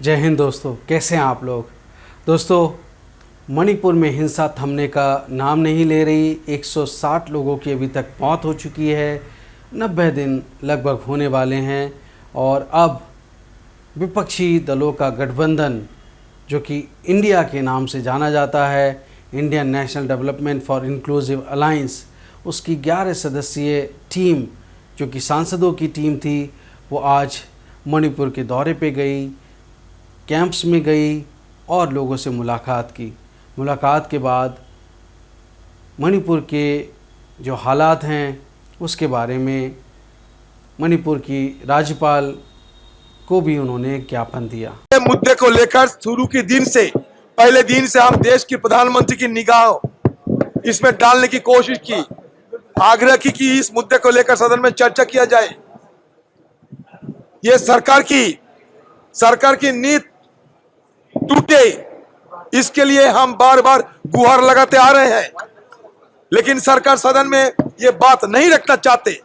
जय हिंद दोस्तों, कैसे हैं आप लोग। दोस्तों, मणिपुर में हिंसा थमने का नाम नहीं ले रही। 160 लोगों की अभी तक मौत हो चुकी है। 90 दिन लगभग होने वाले हैं और अब विपक्षी दलों का गठबंधन, जो कि इंडिया के नाम से जाना जाता है, Indian national development for inclusive alliance, उसकी 11 सदस्यीय टीम, जो कि सांसदों की टीम थी, वो आज मणिपुर के दौरे पे गई, कैंप्स में गई और लोगों से मुलाकात की। मुलाकात के बाद मणिपुर के जो हालात हैं उसके बारे में मणिपुर की राज्यपाल को भी उन्होंने ज्ञापन दिया। मुद्दे को लेकर शुरू के दिन से, पहले दिन से हम देश के प्रधानमंत्री की निगाह इसमें डालने की कोशिश की, आग्रह की कि इस मुद्दे को लेकर सदन में चर्चा किया जाए। ये सरकार की नीति टूटे, इसके लिए हम बार बार गुहार लगाते आ रहे हैं, लेकिन सरकार सदन में ये बात नहीं रखना चाहते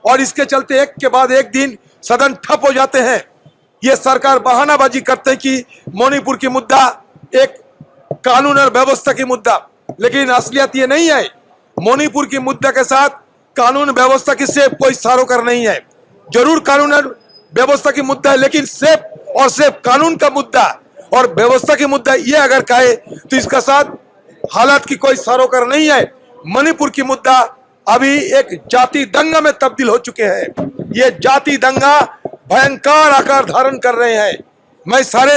और इसके चलते एक के बाद एक दिन सदन ठप हो जाते हैं। ये सरकार बहानाबाजी करते हैं कि मणिपुर की मुद्दा एक कानून और व्यवस्था की मुद्दा, लेकिन असलियत ये नहीं है। मणिपुर की मुद्दा के साथ कानून व्यवस्था की सिर्फ कोई सरोकार नहीं है। जरूर कानून और व्यवस्था की मुद्दा है, लेकिन सिर्फ कानून का मुद्दा और व्यवस्था की मुद्दा ये अगर कहे तो इसका साथ हालात की कोई सरोकार नहीं है। मणिपुर की मुद्दा अभी एक जाति दंगा में तब्दील हो चुके हैं। ये जाति दंगा भयंकर आकार धारण कर रहे हैं। मैं सारे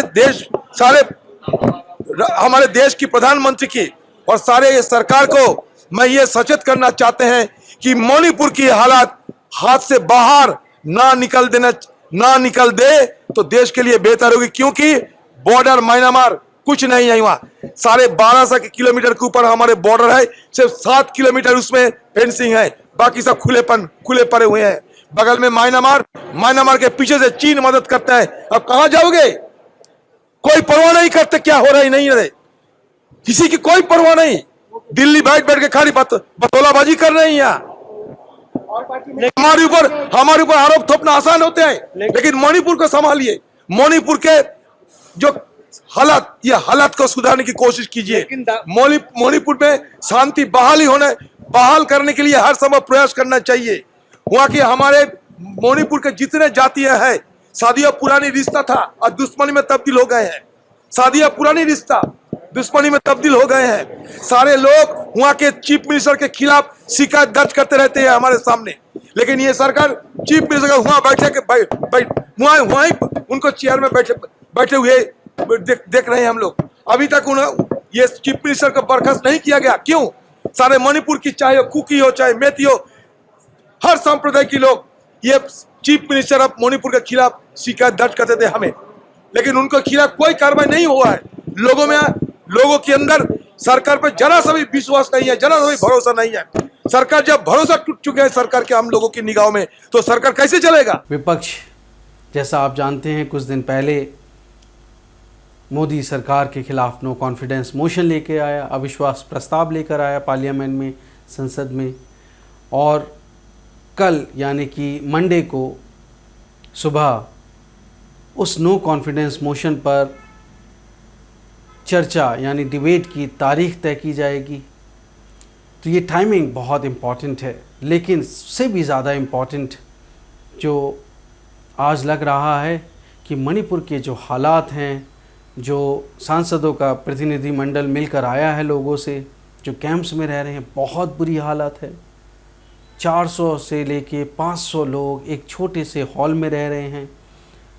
हमारे देश की प्रधानमंत्री की और सारे ये सरकार को मैं ये सचेत करना चाहते हैं कि मणिपुर की हालात हाथ से बाहर ना निकल दे तो देश के लिए बेहतर होगी, क्योंकि बॉर्डर म्यांमार कुछ नहीं है। वहां 12.5 किलोमीटर के ऊपर हमारे बॉर्डर है, सिर्फ 7 किलोमीटर उसमें फेंसिंग है, बाकी सब खुले पड़े हुए हैं। बगल में म्यांमार के पीछे से चीन मदद करता है। अब कहां जाओगे? कोई परवाह नहीं करते क्या हो रहा है, नहीं रहे, किसी की कोई परवाह नहीं। दिल्ली बैठ के खाली बतौलाबाजी कर रहे हैं। यहाँ हमारे ऊपर आरोप थोपना आसान होते हैं, लेकिन मणिपुर को संभालिए। मणिपुर के जो हालात को सुधारने की कोशिश कीजिए। मणिपुर में शांति बहाल करने के लिए हर संभव प्रयास करना चाहिए। वहां के हमारे मणिपुर के जितने जातियां हैं, शादियां पुरानी रिश्ता था और दुश्मनी में तब्दील हो गए हैं। शादियां पुरानी रिश्ता दुश्मनी में तब्दील हो गए हैं। सारे लोग वहां के चीफ मिनिस्टर के खिलाफ शिकायत दर्ज करते रहते हैं हमारे सामने, लेकिन ये सरकार चीफ मिनिस्टर वहां बैठे के वहीं उनको चेयर में बैठे हुए देख रहे हैं हम लोग। अभी तक ये चीफ मिनिस्टर को बर्खास्त नहीं किया गया। क्यों? सारे मणिपुर की, चाहे कुकी हो चाहे मेती हो, हर संप्रदाय के लोग ये चीफ मिनिस्टर ऑफ मणिपुर के खिलाफ शिकायत दर्ज करते थे हमें, लेकिन उनके खिलाफ कोई कार्रवाई नहीं हुआ है। लोगों के अंदर सरकार पर जरा सा भी विश्वास नहीं है, जरा सा भी भरोसा नहीं है। सरकार जब भरोसा टूट चुके हैं सरकार के हम लोगों की निगाहों में, तो सरकार कैसे चलेगा? विपक्ष, जैसा आप जानते हैं, कुछ दिन पहले मोदी सरकार के खिलाफ नो कॉन्फिडेंस मोशन लेके आया, अविश्वास प्रस्ताव लेकर आया पार्लियामेंट में, संसद में। और कल यानी कि मंडे को सुबह उस नो कॉन्फिडेंस मोशन पर चर्चा यानी डिबेट की तारीख तय की जाएगी। तो ये टाइमिंग बहुत इम्पॉर्टेंट है, लेकिन उससे भी ज़्यादा इम्पॉर्टेंट जो आज लग रहा है कि मणिपुर के जो हालात हैं, जो सांसदों का प्रतिनिधिमंडल मिलकर आया है लोगों से, जो कैंप्स में रह रहे हैं, बहुत बुरी हालत है। 400 से लेके 500 लोग एक छोटे से हॉल में रह रहे हैं।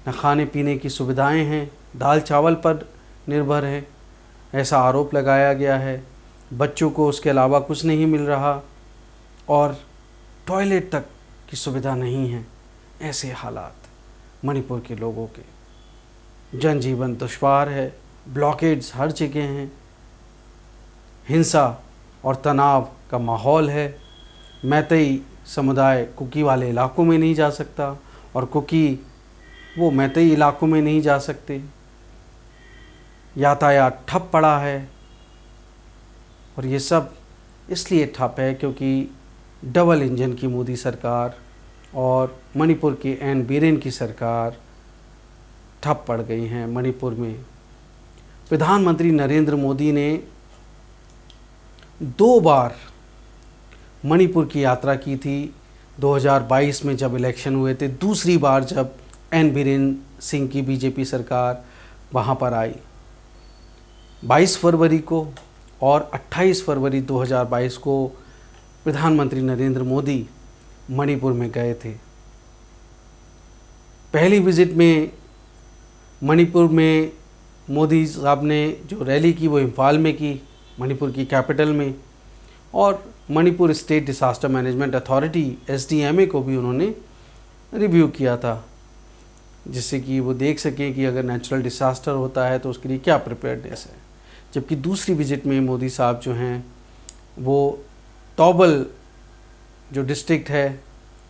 न खाने पीने की सुविधाएं हैं, दाल चावल पर निर्भर है, ऐसा आरोप लगाया गया है। बच्चों को उसके अलावा कुछ नहीं मिल रहा और टॉयलेट तक की सुविधा नहीं है। ऐसे हालात मणिपुर के लोगों के, जनजीवन दुश्वार है, ब्लॉकेड्स हर जगह हैं, हिंसा और तनाव का माहौल है। मैतेई समुदाय कुकी वाले इलाकों में नहीं जा सकता और कुकी वो मैतेई इलाकों में नहीं जा सकते। यातायात ठप पड़ा है और ये सब इसलिए ठप है क्योंकि डबल इंजन की मोदी सरकार और मणिपुर की एन बीरेन की सरकार ठप पड़ गई हैं मणिपुर में। प्रधानमंत्री नरेंद्र मोदी ने 2 बार मणिपुर की यात्रा की थी। 2022 में जब इलेक्शन हुए थे, दूसरी बार जब एन बीरेन सिंह की बीजेपी सरकार वहाँ पर आई 22 फरवरी को, और 28 फरवरी 2022 को प्रधानमंत्री नरेंद्र मोदी मणिपुर में गए थे। पहली विज़िट में मणिपुर में मोदी साहब ने जो रैली की वो इम्फाल में की, मणिपुर की कैपिटल में, और Manipur state disaster management authority SDMA को भी उन्होंने रिव्यू किया था, जिससे कि वो देख सकें कि अगर नेचुरल डिसास्टर होता है तो उसके लिए क्या प्रिपेयर्डनेस है। जबकि दूसरी विज़िट में मोदी साहब जो हैं वो तौबल जो डिस्ट्रिक्ट है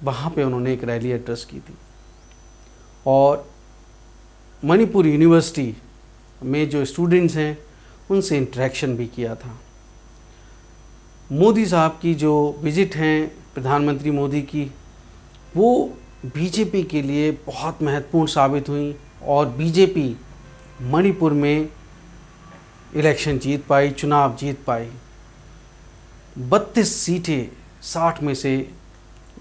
वहाँ पे उन्होंने एक रैली एड्रेस की थी, और मणिपुर यूनिवर्सिटी में जो स्टूडेंट्स हैं उनसे इंटरेक्शन भी किया था। मोदी साहब की जो विज़िट हैं प्रधानमंत्री मोदी की, वो बीजेपी के लिए बहुत महत्वपूर्ण साबित हुई, और बीजेपी मणिपुर में इलेक्शन जीत पाई, चुनाव जीत पाई। 32 सीटें 60 में से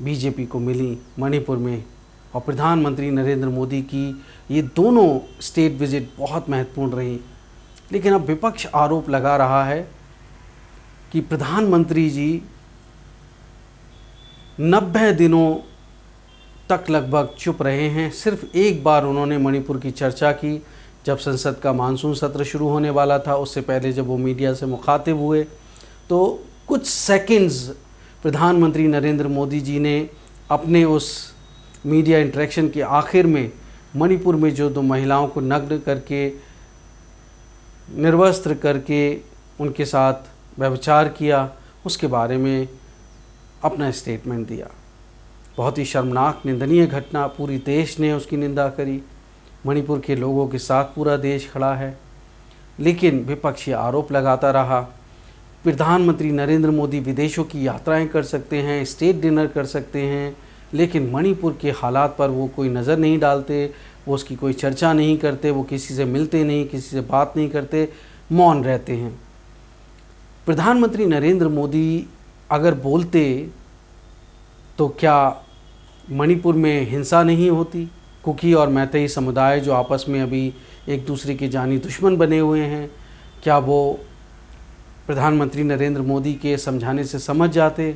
बीजेपी को मिली मणिपुर में, और प्रधानमंत्री नरेंद्र मोदी की ये दोनों स्टेट विज़िट बहुत महत्वपूर्ण रही। लेकिन अब विपक्ष आरोप लगा रहा है कि प्रधानमंत्री जी 90 दिनों तक लगभग चुप रहे हैं। सिर्फ एक बार उन्होंने मणिपुर की चर्चा की जब संसद का मानसून सत्र शुरू होने वाला था। उससे पहले जब वो मीडिया से मुखातिब हुए तो कुछ सेकंड्स प्रधानमंत्री नरेंद्र मोदी जी ने अपने उस मीडिया इंटरेक्शन के आखिर में मणिपुर में जो 2 महिलाओं को नग्न करके, निर्वस्त्र करके उनके साथ व्यभिचार किया, उसके बारे में अपना स्टेटमेंट दिया। बहुत ही शर्मनाक, निंदनीय घटना, पूरी देश ने उसकी निंदा करी। मणिपुर के लोगों के साथ पूरा देश खड़ा है। लेकिन विपक्ष ये आरोप लगाता रहा, प्रधानमंत्री नरेंद्र मोदी विदेशों की यात्राएं कर सकते हैं, स्टेट डिनर कर सकते हैं, लेकिन मणिपुर के हालात पर वो कोई नज़र नहीं डालते, वो उसकी कोई चर्चा नहीं करते, वो किसी से मिलते नहीं, किसी से बात नहीं करते, मौन रहते हैं। प्रधानमंत्री नरेंद्र मोदी अगर बोलते तो क्या मणिपुर में हिंसा नहीं होती? कुकी और मैतेई समुदाय जो आपस में अभी एक दूसरे के जानी दुश्मन बने हुए हैं, क्या वो प्रधानमंत्री नरेंद्र मोदी के समझाने से समझ जाते?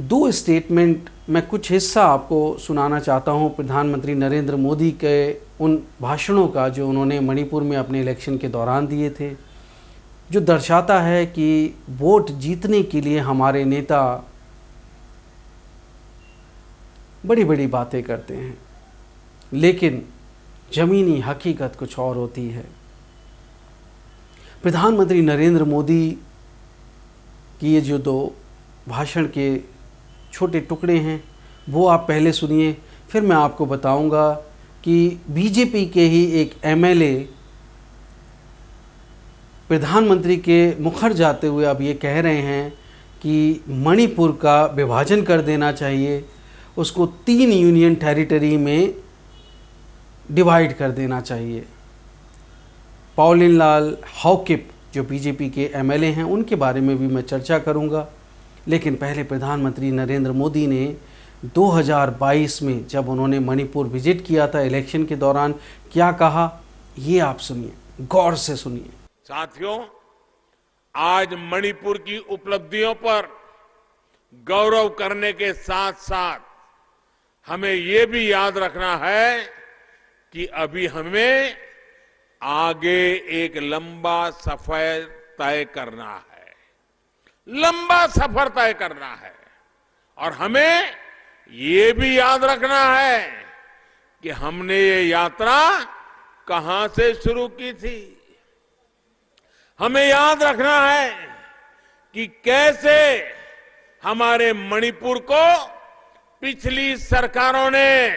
2 स्टेटमेंट मैं कुछ हिस्सा आपको सुनाना चाहता हूँ प्रधानमंत्री नरेंद्र मोदी के उन भाषणों का जो उन्होंने मणिपुर में अपने इलेक्शन के दौरान दिए थे, जो दर्शाता है कि वोट जीतने के लिए हमारे नेता बड़ी बड़ी बातें करते हैं, लेकिन ज़मीनी हकीकत कुछ और होती है। प्रधानमंत्री नरेंद्र मोदी की ये जो 2 भाषण के छोटे टुकड़े हैं वो आप पहले सुनिए, फिर मैं आपको बताऊंगा कि बीजेपी के ही एक MLA प्रधानमंत्री के मुखर जाते हुए अब ये कह रहे हैं कि मणिपुर का विभाजन कर देना चाहिए, उसको 3 यूनियन टेरिटरी में डिवाइड कर देना चाहिए। पॉलिन लाल हॉकिप जो बीजेपी के MLA हैं उनके बारे में भी मैं चर्चा करूंगा। लेकिन पहले प्रधानमंत्री नरेंद्र मोदी ने 2022 में जब उन्होंने मणिपुर विजिट किया था इलेक्शन के दौरान क्या कहा, ये आप सुनिए, गौर से सुनिए। साथियों, आज मणिपुर की उपलब्धियों पर गौरव करने के साथ साथ हमें ये भी याद रखना है कि अभी हमें आगे एक लंबा सफर तय करना है, लंबा सफर तय करना है। और हमें ये भी याद रखना है कि हमने ये यात्रा कहां से शुरू की थी। हमें याद रखना है कि कैसे हमारे मणिपुर को पिछली सरकारों ने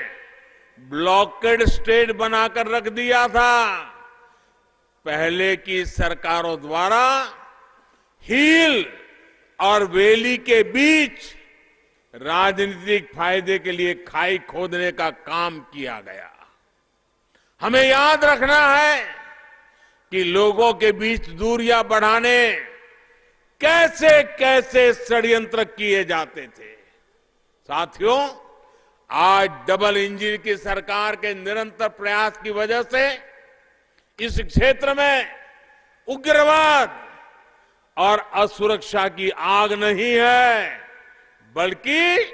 ब्लॉकेड स्टेट बनाकर रख दिया था। पहले की सरकारों द्वारा हील और वैली के बीच राजनीतिक फायदे के लिए खाई खोदने का काम किया गया। हमें याद रखना है कि लोगों के बीच दूरियां बढ़ाने कैसे कैसे षड्यंत्र किए जाते थे। साथियों, आज डबल इंजन की सरकार के निरंतर प्रयास की वजह से इस क्षेत्र में उग्रवाद और असुरक्षा की आग नहीं है, बल्कि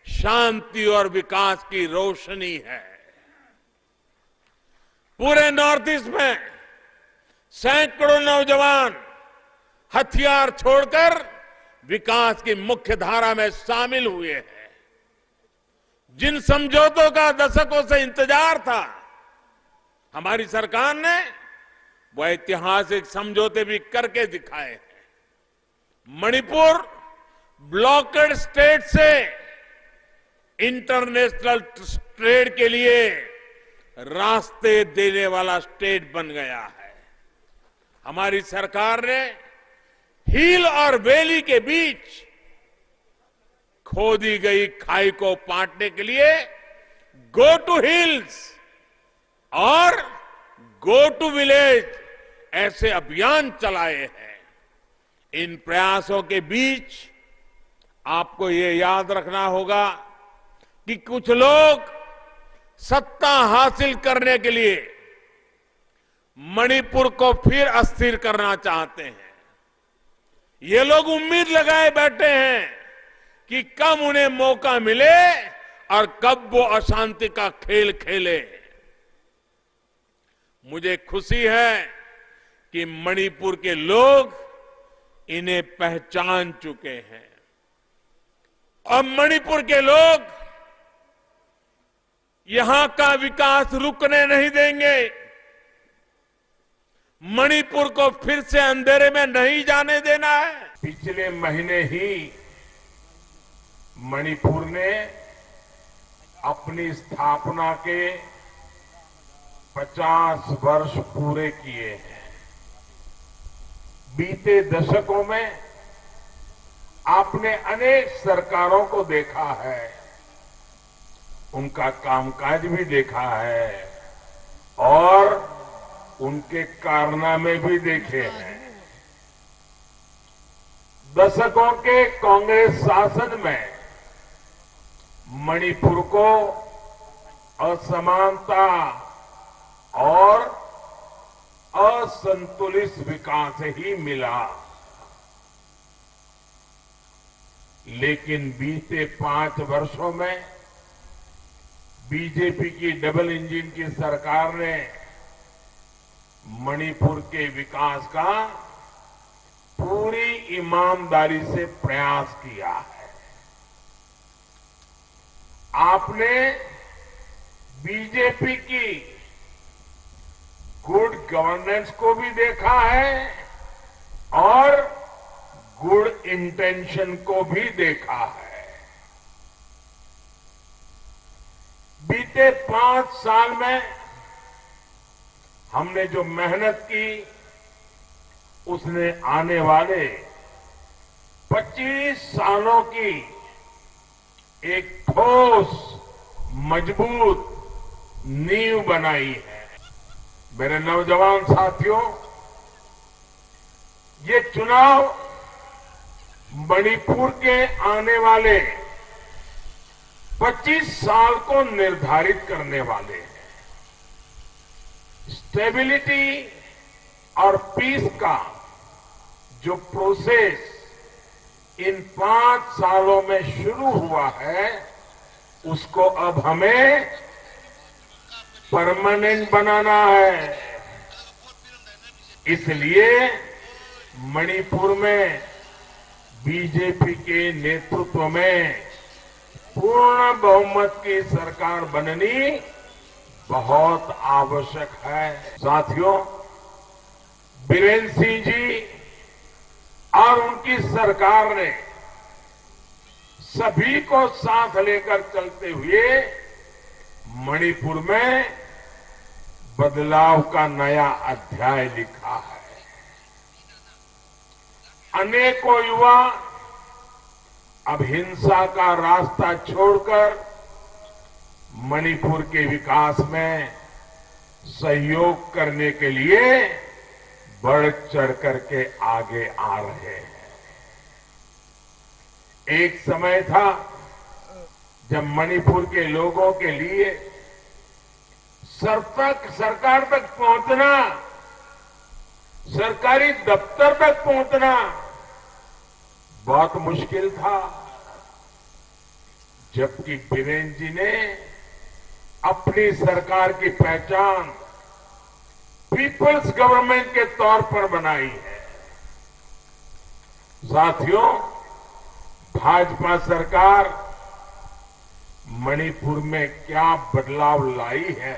शांति और विकास की रोशनी है। पूरे नॉर्थ ईस्ट में सैकड़ों नौजवान हथियार छोड़कर विकास की मुख्य धारा में शामिल हुए हैं। जिन समझौतों का दशकों से इंतजार था, हमारी सरकार ने वो ऐतिहासिक समझौते भी करके दिखाए हैं। मणिपुर ब्लॉकेड स्टेट से इंटरनेशनल ट्रेड के लिए रास्ते देने वाला स्टेट बन गया है। हमारी सरकार ने हिल और वैली के बीच खोदी गई खाई को पाटने के लिए गो टू हिल्स और गो टू विलेज ऐसे अभियान चलाए हैं। इन प्रयासों के बीच आपको ये याद रखना होगा कि कुछ लोग सत्ता हासिल करने के लिए मणिपुर को फिर अस्थिर करना चाहते हैं। ये लोग उम्मीद लगाए बैठे हैं कि कब उन्हें मौका मिले और कब वो अशांति का खेल खेले। मुझे खुशी है कि मणिपुर के लोग इन्हें पहचान चुके हैं और मणिपुर के लोग यहां का विकास रुकने नहीं देंगे। मणिपुर को फिर से अंधेरे में नहीं जाने देना है। पिछले महीने ही मणिपुर ने अपनी स्थापना के 50 वर्ष पूरे किए हैं। बीते दशकों में आपने अनेक सरकारों को देखा है, उनका कामकाज भी देखा है और उनके कारनामे भी देखे हैं। दशकों के कांग्रेस शासन में मणिपुर को असमानता और असंतुलित विकास ही मिला, लेकिन बीते 5 वर्षों में बीजेपी की डबल इंजन की सरकार ने मणिपुर के विकास का पूरी ईमानदारी से प्रयास किया है। आपने बीजेपी की गुड गवर्नेंस को भी देखा है और गुड इंटेंशन को भी देखा है। बीते 5 साल में हमने जो मेहनत की उसने आने वाले 25 सालों की एक ठोस मजबूत नींव बनाई है। मेरे नौजवान साथियों, ये चुनाव मणिपुर के आने वाले 25 साल को निर्धारित करने वाले हैं। स्टेबिलिटी और पीस का जो प्रोसेस इन 5 सालों में शुरू हुआ है, उसको अब हमें परमानेंट बनाना है। इसलिए मणिपुर में बीजेपी के नेतृत्व में पूर्ण बहुमत की सरकार बननी बहुत आवश्यक है। साथियों, बीरेन्द्र सिंह जी और उनकी सरकार ने सभी को साथ लेकर चलते हुए मणिपुर में बदलाव का नया अध्याय लिखा है। अनेकों युवा अब हिंसा का रास्ता छोड़कर मणिपुर के विकास में सहयोग करने के लिए बढ़ चढ़ करके आगे आ रहे हैं। एक समय था जब मणिपुर के लोगों के लिए सरकार तक पहुंचना, सरकारी दफ्तर तक पहुंचना बहुत मुश्किल था, जबकि बीरेन जी ने अपनी सरकार की पहचान पीपल्स गवर्नमेंट के तौर पर बनाई है। साथियों, भाजपा सरकार मणिपुर में क्या बदलाव लाई है,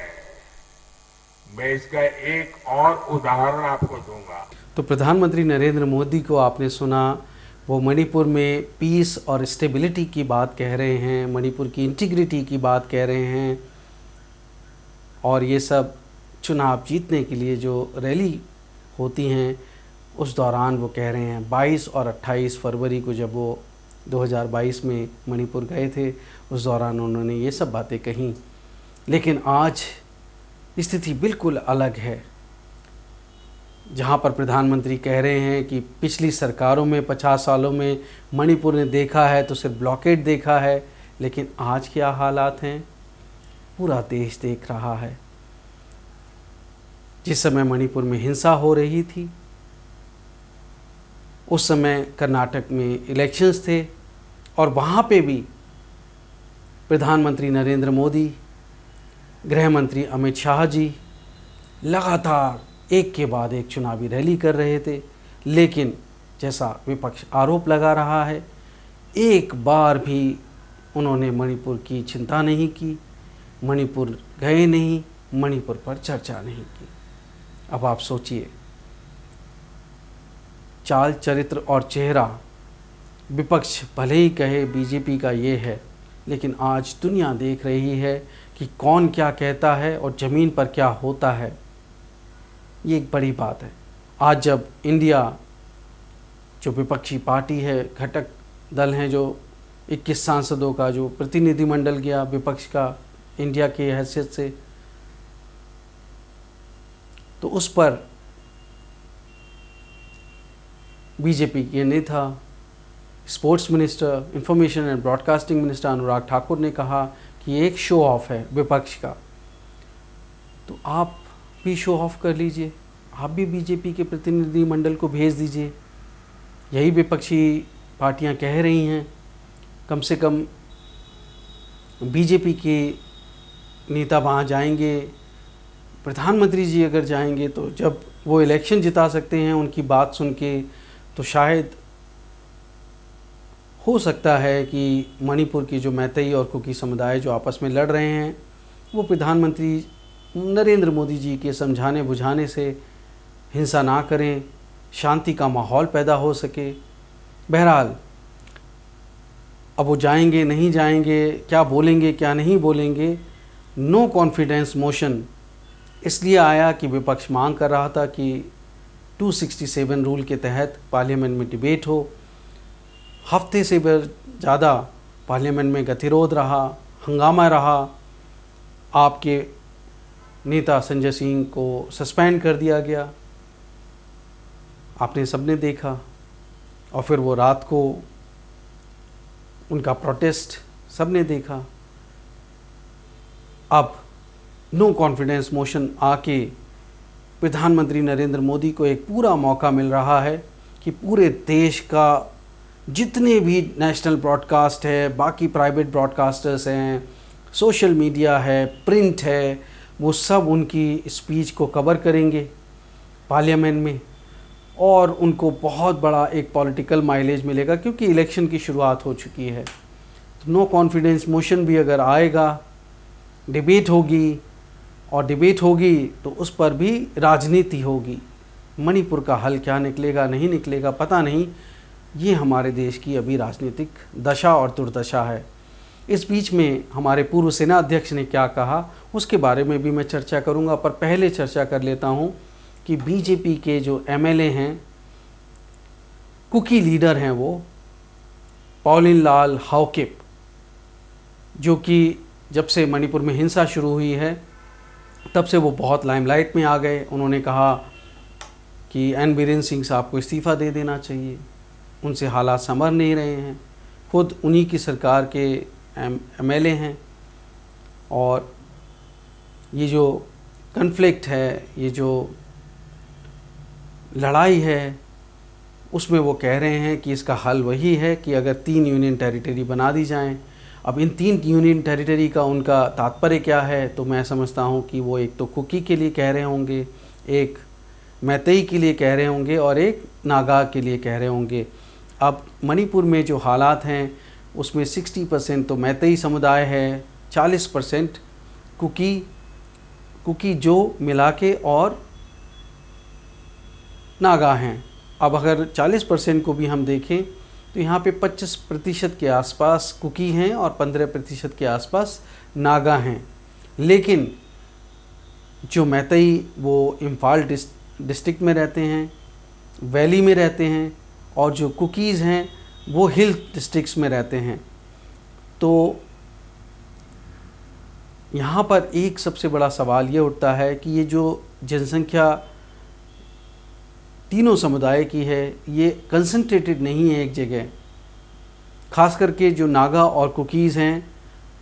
मैं इसका एक और उदाहरण आपको दूंगा। तो प्रधानमंत्री नरेंद्र मोदी को आपने सुना, वो मणिपुर में पीस और स्टेबिलिटी की बात कह रहे हैं, मणिपुर की इंटीग्रिटी की बात कह रहे हैं, और ये सब चुनाव जीतने के लिए जो रैली होती हैं उस दौरान वो कह रहे हैं। 22 और 28 फरवरी को जब वो 2022 में मणिपुर गए थे उस दौरान उन्होंने ये सब बातें कहीं। लेकिन आज स्थिति बिल्कुल अलग है, जहाँ पर प्रधानमंत्री कह रहे हैं कि पिछली सरकारों में 50 सालों में मणिपुर ने देखा है तो सिर्फ ब्लॉकेट देखा है, लेकिन आज क्या हालात हैं पूरा देश देख रहा है। जिस समय मणिपुर में हिंसा हो रही थी उस समय कर्नाटक में इलेक्शंस थे और वहाँ पे भी प्रधानमंत्री नरेंद्र मोदी, गृह मंत्री अमित शाह जी लगातार एक के बाद एक चुनावी रैली कर रहे थे, लेकिन जैसा विपक्ष आरोप लगा रहा है, एक बार भी उन्होंने मणिपुर की चिंता नहीं की, मणिपुर गए नहीं, मणिपुर पर चर्चा नहीं की। अब आप सोचिए, चाल चरित्र और चेहरा विपक्ष भले ही कहे बीजेपी का ये है, लेकिन आज दुनिया देख रही है कि कौन क्या कहता है और ज़मीन पर क्या होता है। ये एक बड़ी बात है। आज जब इंडिया जो विपक्षी पार्टी है, घटक दल हैं, जो 21 सांसदों का जो प्रतिनिधिमंडल गया विपक्ष का इंडिया की हैसियत से, तो उस पर बीजेपी के नेता, sports minister, information and broadcasting minister Anurag Thakur ने कहा कि एक शो ऑफ है विपक्ष का। तो आप भी शो ऑफ कर लीजिए, आप भी बीजेपी के प्रतिनिधि मंडल को भेज दीजिए। यही विपक्षी पार्टियां कह रही हैं, कम से कम बीजेपी के नेता वहाँ जाएंगे, प्रधानमंत्री जी अगर जाएंगे तो जब वो इलेक्शन जिता सकते हैं उनकी बात सुन के, तो शायद हो सकता है कि मणिपुर की जो मैतेई और कुकी समुदाय जो आपस में लड़ रहे हैं, वो प्रधानमंत्री नरेंद्र मोदी जी के समझाने बुझाने से हिंसा ना करें, शांति का माहौल पैदा हो सके। बहरहाल अब वो जाएंगे नहीं जाएंगे, क्या बोलेंगे क्या नहीं बोलेंगे, नो कॉन्फिडेंस मोशन इसलिए आया कि विपक्ष मांग कर रहा था कि 267 रूल के तहत पार्लियामेंट में डिबेट हो। हफ्ते से ज़्यादा पार्लियामेंट में गतिरोध रहा, हंगामा रहा, आपके नेता संजय सिंह को सस्पेंड कर दिया गया, आपने सबने देखा। और फिर वो रात को उनका प्रोटेस्ट सबने देखा। अब नो कॉन्फिडेंस मोशन आके प्रधानमंत्री नरेंद्र मोदी को एक पूरा मौका मिल रहा है कि पूरे देश का जितने भी नेशनल ब्रॉडकास्ट है, बाकी प्राइवेट ब्रॉडकास्टर्स हैं, सोशल मीडिया है, प्रिंट है, वो सब उनकी स्पीच को कवर करेंगे पार्लियामेंट में, और उनको बहुत बड़ा एक पॉलिटिकल माइलेज मिलेगा क्योंकि इलेक्शन की शुरुआत हो चुकी है। तो नो कॉन्फिडेंस मोशन भी अगर आएगा, डिबेट होगी, और डिबेट होगी तो उस पर भी राजनीति होगी। मणिपुर का हल क्या निकलेगा नहीं निकलेगा पता नहीं, ये हमारे देश की अभी राजनीतिक दशा और दुर्दशा है। इस बीच में हमारे पूर्व सेना अध्यक्ष ने क्या कहा उसके बारे में भी मैं चर्चा करूंगा, पर पहले चर्चा कर लेता हूं कि बीजेपी के जो एमएलए हैं, कुकी लीडर हैं, वो पॉलिन लाल हाओकिप, जो कि जब से मणिपुर में हिंसा शुरू हुई है तब से वो बहुत लाइमलाइट में आ गए। उन्होंने कहा कि एन बीरेन सिंह साहब को इस्तीफ़ा दे देना चाहिए, उनसे हालात संभल नहीं रहे हैं। खुद उन्हीं की सरकार के एमएलए हैं, और ये जो कन्फ्लिक्ट है, ये जो लड़ाई है, उसमें वो कह रहे हैं कि इसका हल वही है कि अगर 3 यूनियन टेरिटरी बना दी जाएं। अब इन 3 यूनियन टेरिटरी का उनका तात्पर्य क्या है, तो मैं समझता हूँ कि वो एक तो कुकी के लिए कह रहे होंगे, एक मैतेई के लिए कह रहे होंगे, और एक नागा के लिए कह रहे होंगे। अब मणिपुर में जो हालात हैं उसमें 60% तो मैतेई समुदाय है, 40% कुकी जो मिला के और नागा हैं। अब अगर 40% को भी हम देखें तो यहाँ पे 25% के आसपास कुकी हैं और 15% के आसपास नागा हैं। लेकिन जो मैतेई वो इम्फाल डिस्ट्रिक्ट में रहते हैं, वैली में रहते हैं, और जो कुकीज़ हैं वो हिल डिस्ट्रिक्ट्स में रहते हैं। तो यहाँ पर एक सबसे बड़ा सवाल ये उठता है कि ये जो जनसंख्या तीनों समुदाय की है, ये कंसंट्रेटेड नहीं है एक जगह। ख़ास करके जो नागा और कुकीज़ हैं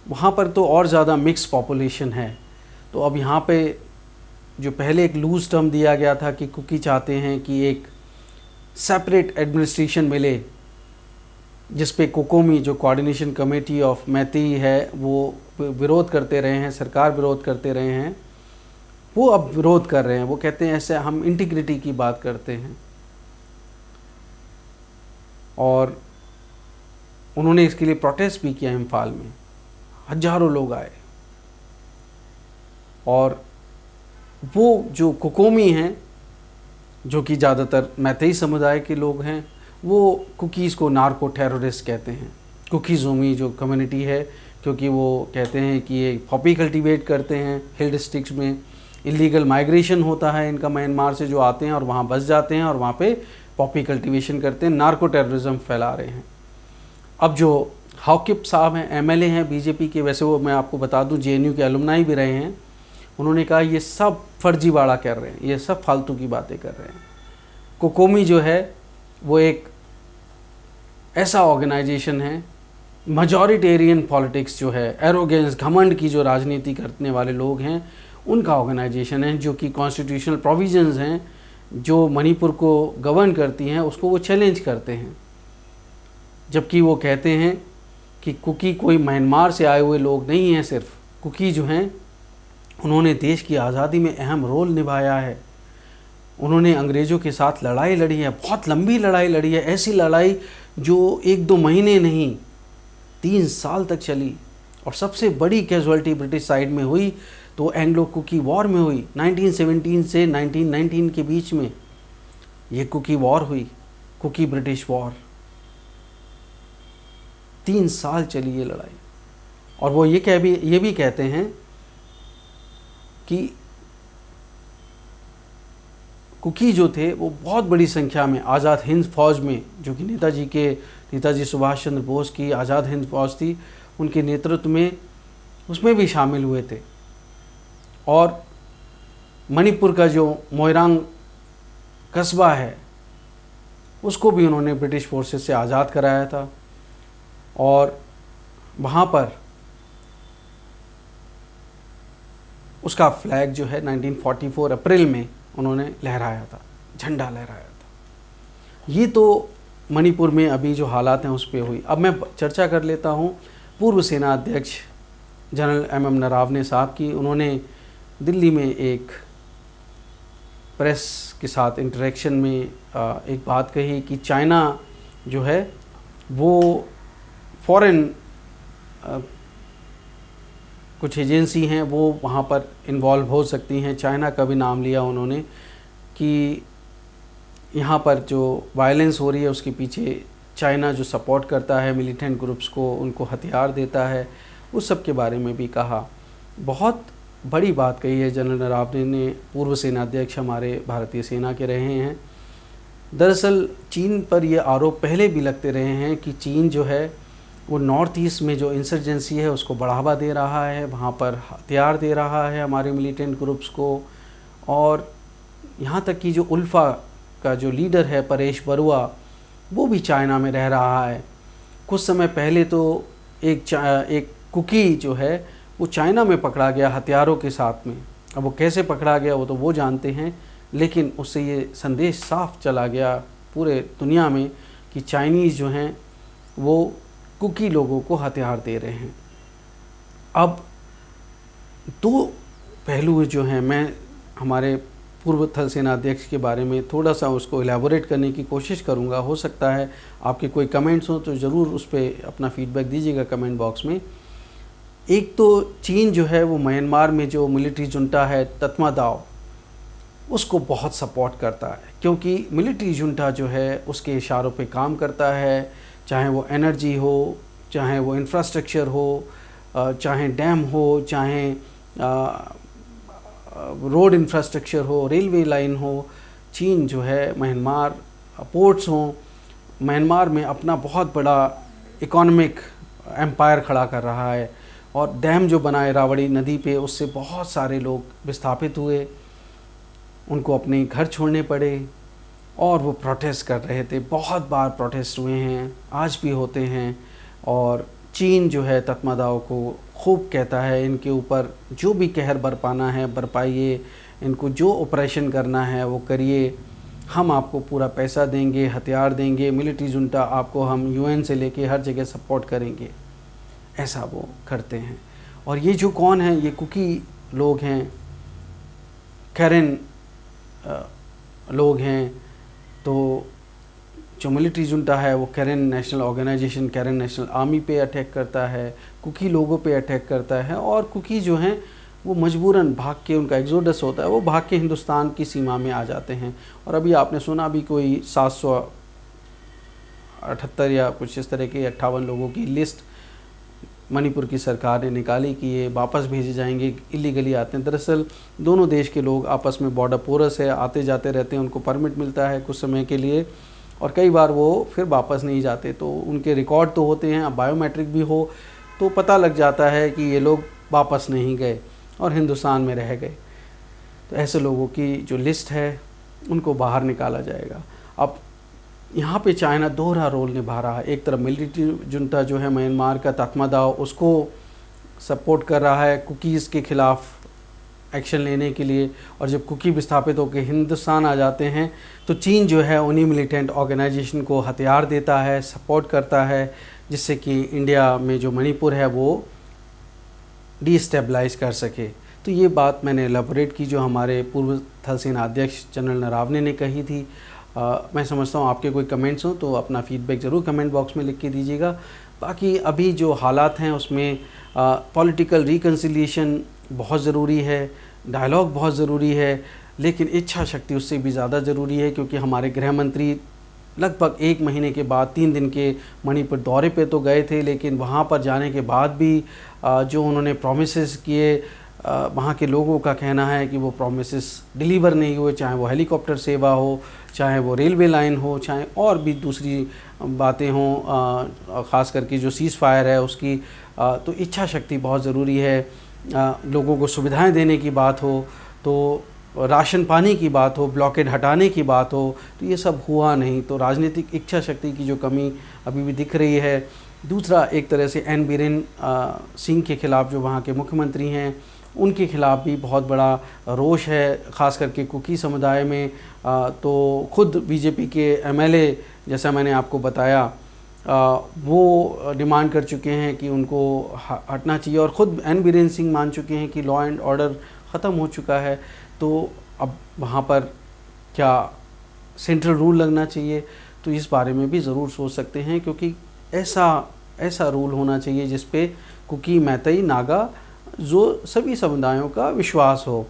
वहाँ पर तो और ज़्यादा मिक्स पॉपुलेशन है। तो अब यहाँ पे जो पहले एक लूज़ टर्म दिया गया था कि कुकी चाहते हैं कि एक सेपरेट एडमिनिस्ट्रेशन मिले, जिस पे कोकोमी जो कोऑर्डिनेशन कमेटी ऑफ मैतेई है वो विरोध करते रहे हैं, सरकार विरोध करते रहे हैं, वो अब विरोध कर रहे हैं। वो कहते हैं ऐसे हम इंटीग्रिटी की बात करते हैं, और उन्होंने इसके लिए प्रोटेस्ट भी किया। इम्फाल में हजारों लोग आए, और वो जो कोकोमी हैं जो कि ज़्यादातर मैतेई समुदाय के लोग हैं, वो कुकीज़ को नार्को टेररिस्ट कहते हैं। कुकीज़ोमी जो कम्युनिटी है, क्योंकि वो कहते हैं कि ये पॉपी कल्टीवेट करते हैं हिल डिस्ट्रिक्ट्स में, इलीगल माइग्रेशन होता है इनका म्यांमार से, जो आते हैं और वहाँ बस जाते हैं और वहाँ पे पॉपी कल्टीवेशन करते हैं, नार्को टेररिज्म फैला रहे हैं। अब जो हॉकिप साहब हैं, एमएलए हैं बीजेपी के, वैसे वो मैं आपको बता दूं जेएनयू के अलुमनाई भी रहे हैं, उन्होंने कहा ये सब फर्जीवाड़ा कर रहे हैं, ये सब फालतू की बातें कर रहे हैं। कोकोमी जो है वो एक ऐसा ऑर्गेनाइजेशन है, मेजॉरिटेरियन पॉलिटिक्स जो है, एरोगेंस घमंड की जो राजनीति करने वाले लोग हैं, उनका ऑर्गेनाइजेशन है, जो कि कॉन्स्टिट्यूशनल प्रोविजंस हैं जो मणिपुर को गवर्न करती हैं उसको वो चैलेंज करते हैं। जबकि वो कहते हैं कि कुकी कोई म्यांमार से आए हुए लोग नहीं हैं, सिर्फ कुकी जो हैं उन्होंने देश की आज़ादी में अहम रोल निभाया है। उन्होंने अंग्रेज़ों के साथ लड़ाई लड़ी है, बहुत लंबी लड़ाई लड़ी है, ऐसी लड़ाई जो 1-2 महीने नहीं 3 साल तक चली। और सबसे बड़ी कैजुअलिटी ब्रिटिश साइड में हुई तो एंग्लो कुकी वॉर में हुई, 1917 से 1919 के बीच में ये कुकी वॉर हुई, कुकी ब्रिटिश वॉर। 3 साल चली ये लड़ाई। और वो ये भी कहते हैं कि कुकी जो थे वो बहुत बड़ी संख्या में आज़ाद हिंद फौज में, जो कि नेताजी सुभाष चंद्र बोस की आज़ाद हिंद फौज थी, उनके नेतृत्व में उसमें भी शामिल हुए थे। और मणिपुर का जो मोइरांग कस्बा है उसको भी उन्होंने ब्रिटिश फोर्सेस से आज़ाद कराया था, और वहाँ पर उसका फ्लैग जो है 1944 अप्रैल में उन्होंने लहराया था, झंडा लहराया था। ये तो मणिपुर में अभी जो हालात हैं उस पर हुई। अब मैं चर्चा कर लेता हूँ पूर्व सेना अध्यक्ष जनरल एम नरावने साहब की। उन्होंने दिल्ली में एक प्रेस के साथ इंटरेक्शन में एक बात कही कि चाइना जो है वो फॉरेन कुछ एजेंसी हैं वो वहाँ पर इन्वॉल्व हो सकती हैं। चाइना का भी नाम लिया उन्होंने कि यहाँ पर जो वायलेंस हो रही है उसके पीछे चाइना जो सपोर्ट करता है मिलिटेंट ग्रुप्स को, उनको हथियार देता है, उस सब के बारे में भी कहा। बहुत बड़ी बात कही है जनरल नरावने ने। पूर्व सेनाध्यक्ष हमारे भारतीय सेना के रहे हैं। दरअसल चीन पर ये आरोप पहले भी लगते रहे हैं कि चीन जो है वो नॉर्थ ईस्ट में जो इंसर्जेंसी है उसको बढ़ावा दे रहा है, वहाँ पर हथियार दे रहा है हमारे मिलिटेंट ग्रुप्स को। और यहाँ तक कि जो उल्फा का जो लीडर है परेश बरुआ, वो भी चाइना में रह रहा है। कुछ समय पहले तो एक कुकी जो है वो चाइना में पकड़ा गया हथियारों के साथ में। अब वो कैसे पकड़ा गया वो तो वो जानते हैं, लेकिन उससे ये संदेश साफ चला गया पूरे दुनिया में कि चाइनीज़ जो हैं वो कुकी लोगों को हथियार दे रहे हैं। अब दो पहलू जो हैं, मैं हमारे पूर्व थल सेना अध्यक्ष के बारे में थोड़ा सा उसको एलैबोरेट करने की कोशिश करूंगा। हो सकता है आपके कोई कमेंट्स हो तो ज़रूर उस पर अपना फीडबैक दीजिएगा कमेंट बॉक्स में। एक तो चीन जो है वो म्यांमार में जो मिलिट्री जुंटा है तत्मादाव, उसको बहुत सपोर्ट करता है, क्योंकि मिलिट्री जुंटा जो है उसके इशारों पे काम करता है, चाहे वो एनर्जी हो, चाहे वो इंफ्रास्ट्रक्चर हो, चाहे डैम हो, चाहे रोड इंफ्रास्ट्रक्चर हो, रेलवे लाइन हो। चीन जो है म्यांमार पोर्ट्स हों, म्यांमार में अपना बहुत बड़ा इकोनॉमिक एम्पायर खड़ा कर रहा है। और डैम जो बनाए रावड़ी नदी पे, उससे बहुत सारे लोग विस्थापित हुए, उनको अपने घर छोड़ने पड़े और वो प्रोटेस्ट कर रहे थे। बहुत बार प्रोटेस्ट हुए हैं, आज भी होते हैं। और चीन जो है तत्मादाव को खूब कहता है इनके ऊपर जो भी कहर बरपाना है बरपाइए, इनको जो ऑपरेशन करना है वो करिए, हम आपको पूरा पैसा देंगे, हथियार देंगे, मिलिट्री जुंटा आपको हम यूएन से लेके हर जगह सपोर्ट करेंगे, ऐसा वो करते हैं। और ये जो कौन है, ये कुकी लोग हैं, कैरन लोग हैं। तो जो मिलिट्री जुंटा है वो Karen National Organisation, Karen National Army पे अटैक करता है, कुकी लोगों पे अटैक करता है। और कुकी जो हैं वो मजबूरन भाग के, उनका एग्जोडस होता है, वो भाग के हिंदुस्तान की सीमा में आ जाते हैं। और अभी आपने सुना भी कोई 778 या कुछ इस तरह के 58 लोगों की लिस्ट मणिपुर की सरकार ने निकाली कि ये वापस भेजे जाएंगे, इलीगली आते हैं। दरअसल दोनों देश के लोग आपस में बॉर्डर पोरस है, आते जाते रहते हैं, उनको परमिट मिलता है कुछ समय के लिए और कई बार वो फिर वापस नहीं जाते। तो उनके रिकॉर्ड तो होते हैं, अब बायोमेट्रिक भी हो तो पता लग जाता है कि ये लोग वापस नहीं गए और हिंदुस्तान में रह गए। तो ऐसे लोगों की जो लिस्ट है उनको बाहर निकाला जाएगा। अब यहाँ पे चाइना दोहरा रोल निभा रहा है। एक तरफ मिलिट्री जुंटा जो है म्यांमार का तत्मादाव, उसको सपोर्ट कर रहा है कुकीज़ के ख़िलाफ़ एक्शन लेने के लिए। और जब कुकी विस्थापित होकर हिंदुस्तान आ जाते हैं तो चीन जो है उन्हीं मिलिटेंट ऑर्गेनाइजेशन को हथियार देता है, सपोर्ट करता है, जिससे कि इंडिया में जो मणिपुर है वो डिस्टेबलाइज कर सके। तो ये बात मैंने एलैबोरेट की जो हमारे पूर्व थल सेना अध्यक्ष जनरल नरावने ने कही थी। मैं समझता हूँ आपके कोई कमेंट्स हो तो अपना फीडबैक ज़रूर कमेंट बॉक्स में लिख के दीजिएगा। बाकी अभी जो हालात हैं उसमें पॉलिटिकल रिकन्सिलिएशन बहुत ज़रूरी है, डायलॉग बहुत ज़रूरी है, लेकिन इच्छा शक्ति उससे भी ज़्यादा ज़रूरी है। क्योंकि हमारे गृह मंत्री लगभग 1 महीने के बाद 3 दिन के मणिपुर दौरे पे तो गए थे, लेकिन वहाँ पर जाने के बाद भी जो उन्होंने प्रोमिसेस किए, वहाँ के लोगों का कहना है कि वो प्रोमिसेस डिलीवर नहीं हुए, चाहे वो हेलीकॉप्टर सेवा हो, चाहे वो रेलवे लाइन हो, चाहे और भी दूसरी बातें हों, ख़ास करके जो सीज़ फायर है उसकी। तो इच्छा शक्ति बहुत ज़रूरी है। लोगों को सुविधाएं देने की बात हो, तो राशन पानी की बात हो, ब्लॉकेड हटाने की बात हो, तो ये सब हुआ नहीं। तो राजनीतिक इच्छा शक्ति की जो कमी अभी भी दिख रही है। दूसरा, एक तरह से एन बीरेन सिंह के ख़िलाफ़ जो वहाँ के मुख्यमंत्री हैं उनके ख़िलाफ़ भी बहुत बड़ा रोष है, ख़ास करके कुकी समुदाय में। तो खुद बीजेपी के एमएलए, जैसा मैंने आपको बताया, वो डिमांड कर चुके हैं कि उनको हटना चाहिए। और ख़ुद एन बीरेन सिंह मान चुके हैं कि लॉ एंड ऑर्डर ख़त्म हो चुका है। तो अब वहाँ पर क्या सेंट्रल रूल लगना चाहिए, तो इस बारे में भी ज़रूर सोच सकते हैं। क्योंकि ऐसा रूल होना चाहिए जिस पे कुकी, मैतई, नागा, जो सभी समुदायों का विश्वास हो।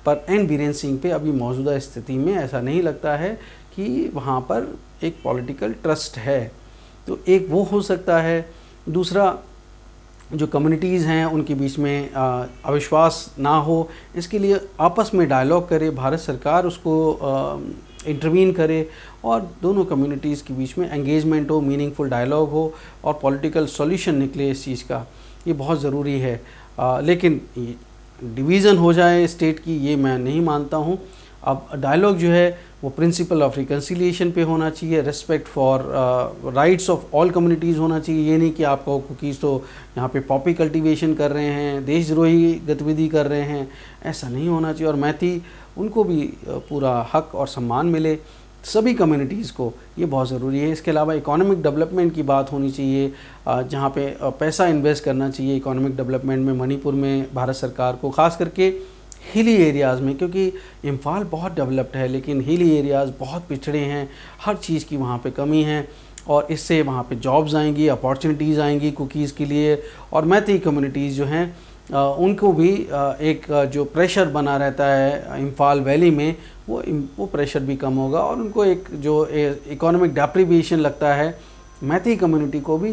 पर एन बीरेन सिंह पे अभी मौजूदा स्थिति में ऐसा नहीं लगता है कि वहाँ पर एक पॉलिटिकल ट्रस्ट है। तो एक वो हो सकता है। दूसरा, जो कम्युनिटीज़ हैं उनके बीच में अविश्वास ना हो, इसके लिए आपस में डायलॉग करे भारत सरकार, उसको इंटरवीन करे और दोनों कम्युनिटीज़ के बीच में एंगेजमेंट हो, मीनिंगफुल डायलॉग हो और पॉलिटिकल सॉल्यूशन निकले इस चीज़ का, ये बहुत ज़रूरी है। लेकिन डिवीज़न हो जाए स्टेट की, ये मैं नहीं मानता हूँ। अब डायलॉग जो है वो प्रिंसिपल ऑफ रिकन्सिलिएशन पे होना चाहिए, respect for rights of all communities होना चाहिए। ये नहीं कि आप कहो कुकीज़ तो यहाँ पे पॉपी कल्टीवेशन कर रहे हैं, देशद्रोही गतिविधि कर रहे हैं, ऐसा नहीं होना चाहिए। और मैती उनको भी पूरा हक और सम्मान मिले, सभी कम्युनिटीज़ को, ये बहुत ज़रूरी है। इसके अलावा इकोनॉमिक डेवलपमेंट की बात होनी चाहिए, जहाँ पे पैसा इन्वेस्ट करना चाहिए इकोनॉमिक डेवलपमेंट में। मणिपुर में भारत सरकार को ख़ास करके हिली एरियाज़ में, क्योंकि इम्फाल बहुत डेवलप्ड है लेकिन हिली एरियाज़ बहुत पिछड़े हैं, हर चीज़ की वहाँ पे कमी है और इससे वहाँ पे जॉब्स आएंगी, अपॉर्चुनिटीज़ आएंगी कुकीज़ के लिए। और मैती कम्युनिटीज़ जो हैं उनको भी एक जो प्रेशर बना रहता है इम्फाल वैली में, वो प्रेशर भी कम होगा और उनको एक जो इकोनॉमिक डेप्रिवेशन लगता है मैती कम्युनिटी को भी,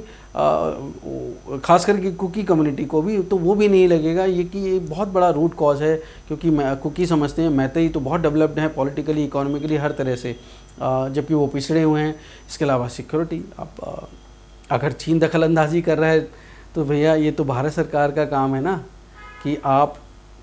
ख़ास करके कुकी कम्युनिटी को भी, तो वो भी नहीं लगेगा। ये कि ये बहुत बड़ा रूट कॉज है, क्योंकि कुकी समझते हैं मैती तो बहुत डेवलप्ड है पॉलिटिकली, इकोनॉमिकली, हर तरह से, जबकि वो पिछड़े हुए हैं। इसके अलावा सिक्योरिटी, अब अगर चीन दखल अंदाजी कर रहा है तो भैया ये तो भारत सरकार का काम है ना कि आप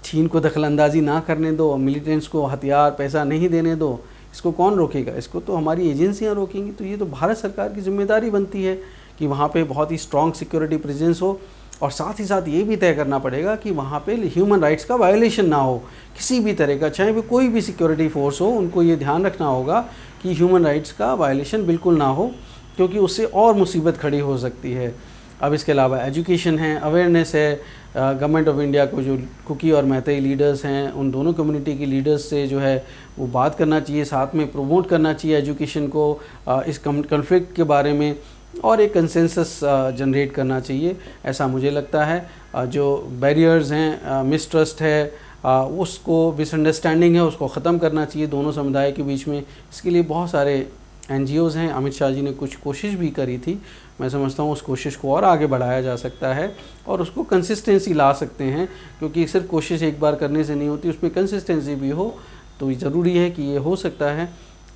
चीन को दखल अंदाजी ना करने दो, मिलिटेंट्स को हथियार पैसा नहीं देने दो। इसको कौन रोकेगा? इसको तो हमारी एजेंसियां रोकेंगी। तो ये तो भारत सरकार की जिम्मेदारी बनती है कि वहाँ पे बहुत ही स्ट्रॉन्ग सिक्योरिटी प्रेजेंस हो और साथ ही साथ ये भी तय करना पड़ेगा कि वहाँ पे ह्यूमन राइट्स का वायलेशन ना हो किसी भी तरह का, चाहे वो कोई भी सिक्योरिटी फोर्स हो। उनको ये ध्यान रखना होगा कि ह्यूमन राइट्स का वायलेशन बिल्कुल ना हो, क्योंकि उससे और मुसीबत खड़ी हो सकती है। अब इसके अलावा एजुकेशन है, अवेयरनेस है, गवर्नमेंट ऑफ इंडिया को जो कुकी और मैतेई लीडर्स हैं उन दोनों कम्युनिटी के लीडर्स से जो है वो बात करना चाहिए, साथ में प्रमोट करना चाहिए एजुकेशन को, इस कॉन्फ्लिक्ट के बारे में, और एक कंसेंसस जनरेट करना चाहिए, ऐसा मुझे लगता है। जो बैरियर्स हैं, मिसट्रस्ट है, उसको, मिसअंडरस्टैंडिंग है, उसको ख़त्म करना चाहिए दोनों समुदाय के बीच में। इसके लिए बहुत सारे NGOs हैं, अमित शाह जी ने कुछ कोशिश भी करी थी। मैं समझता हूँ उस कोशिश को और आगे बढ़ाया जा सकता है और उसको कंसिस्टेंसी ला सकते हैं, क्योंकि सिर्फ कोशिश एक बार करने से नहीं होती, उसमें कंसिस्टेंसी भी हो, तो ज़रूरी है कि ये हो सकता है।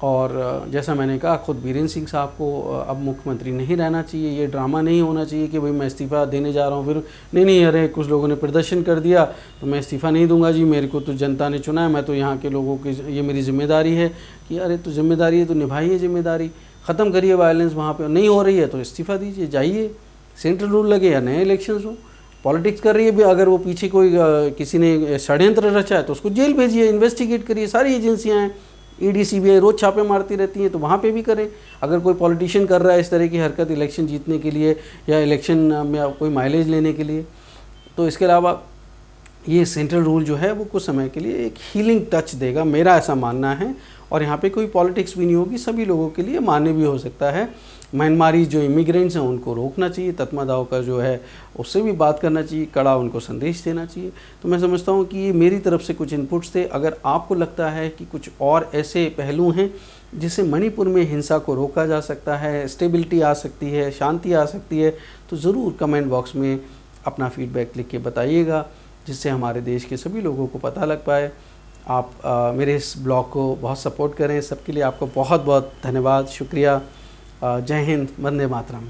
और जैसा मैंने कहा, खुद बीरेंद्र सिंह साहब को अब मुख्यमंत्री नहीं रहना चाहिए। ये ड्रामा नहीं होना चाहिए कि भाई मैं इस्तीफ़ा देने जा रहा हूँ, फिर नहीं अरे कुछ लोगों ने प्रदर्शन कर दिया तो मैं इस्तीफ़ा नहीं दूंगा जी, मेरे को तो जनता ने चुना है, मैं तो यहाँ के लोगों की, ये मेरी जिम्मेदारी है। कि अरे तो जिम्मेदारी है तो निभाइए जिम्मेदारी, ख़त्म करिए वायलेंस। वहाँ पर नहीं हो रही है तो इस्तीफ़ा दीजिए, जाइए, सेंट्रल रूल लगे या नए इलेक्शंस हो। पॉलिटिक्स कर रही है भी, अगर वो पीछे कोई किसी ने षड्यंत्र रचा है तो उसको जेल भेजिए, इन्वेस्टिगेट करिए। सारी एजेंसियाँ हैं, ED CBI रोज़ छापे मारती रहती हैं, तो वहाँ पे भी करें। अगर कोई पॉलिटिशियन कर रहा है इस तरह की हरकत इलेक्शन जीतने के लिए या इलेक्शन में कोई माइलेज लेने के लिए, तो इसके अलावा ये सेंट्रल रूल जो है वो कुछ समय के लिए एक हीलिंग टच देगा, मेरा ऐसा मानना है। और यहाँ पे कोई पॉलिटिक्स भी नहीं होगी, सभी लोगों के लिए मान्य भी हो सकता है। म्यांमारी जो इमिग्रेंट्स हैं उनको रोकना चाहिए, तत्मादाव का जो है उससे भी बात करना चाहिए, कड़ा उनको संदेश देना चाहिए। तो मैं समझता हूँ कि ये मेरी तरफ से कुछ इनपुट्स थे। अगर आपको लगता है कि कुछ और ऐसे पहलू हैं जिससे मणिपुर में हिंसा को रोका जा सकता है, स्टेबिलिटी आ सकती है, शांति आ सकती है, तो ज़रूर कमेंट बॉक्स में अपना फीडबैक लिख के बताइएगा, जिससे हमारे देश के सभी लोगों को पता लग पाए। आप मेरे इस ब्लॉग को बहुत सपोर्ट करें। सबके लिए आपको बहुत बहुत धन्यवाद, शुक्रिया। जय हिंद, वंदे मातरम।